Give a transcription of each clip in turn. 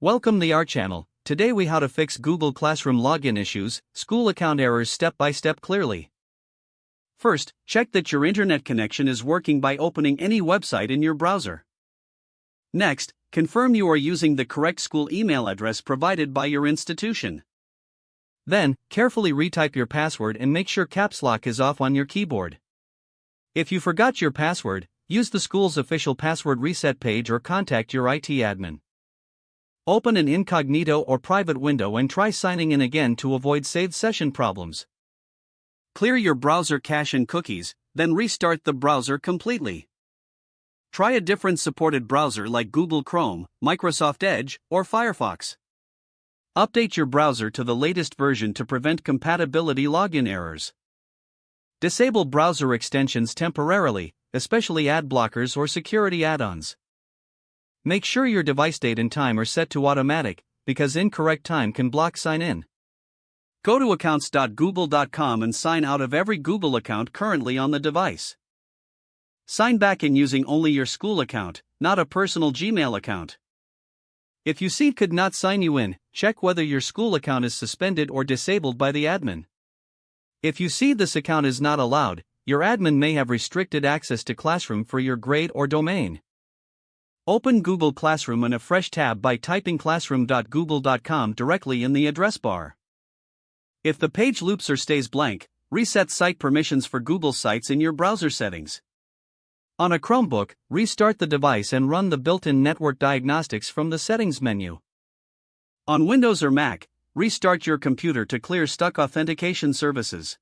Welcome to our channel. Today we how to fix Google Classroom login issues, school account errors step by step clearly. First, check that your internet connection is working by opening any website in your browser. Next, confirm you are using the correct school email address provided by your institution. Then, carefully retype your password and make sure caps lock is off on your keyboard. If you forgot your password, use the school's official password reset page or contact your IT admin. Open an incognito or private window and try signing in again to avoid saved session problems. Clear your browser cache and cookies, then restart the browser completely. Try a different supported browser like Google Chrome, Microsoft Edge, or Firefox. Update your browser to the latest version to prevent compatibility login errors. Disable browser extensions temporarily, especially ad blockers or security add-ons. Make sure your device date and time are set to automatic, because incorrect time can block sign in. Go to accounts.google.com and sign out of every Google account currently on the device. Sign back in using only your school account, not a personal Gmail account. If you see could not sign you in, check whether your school account is suspended or disabled by the admin. If you see this account is not allowed, your admin may have restricted access to Classroom for your grade or domain. Open Google Classroom in a fresh tab by typing classroom.google.com directly in the address bar. If the page loops or stays blank, reset site permissions for Google Sites in your browser settings. On a Chromebook, restart the device and run the built-in network diagnostics from the settings menu. On Windows or Mac, restart your computer to clear stuck authentication services.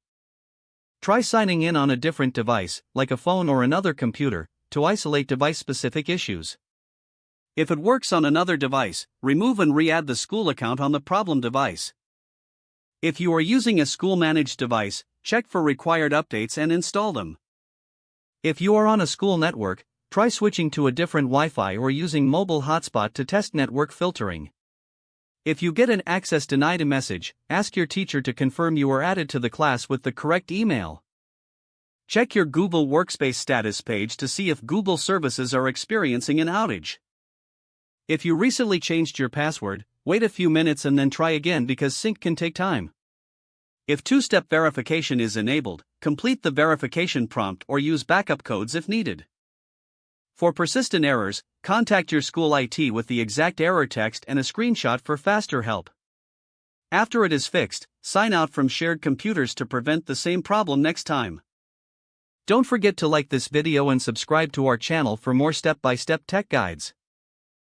Try signing in on a different device, like a phone or another computer, to isolate device-specific issues. If it works on another device, remove and re-add the school account on the problem device. If you are using a school-managed device, check for required updates and install them. If you are on a school network, try switching to a different Wi-Fi or using mobile hotspot to test network filtering. If you get an access denied message, ask your teacher to confirm you are added to the class with the correct email. Check your Google Workspace status page to see if Google services are experiencing an outage. If you recently changed your password, wait a few minutes and then try again because sync can take time. If two-step verification is enabled, complete the verification prompt or use backup codes if needed. For persistent errors, contact your school IT with the exact error text and a screenshot for faster help. After it is fixed, sign out from shared computers to prevent the same problem next time. Don't forget to like this video and subscribe to our channel for more step-by-step tech guides.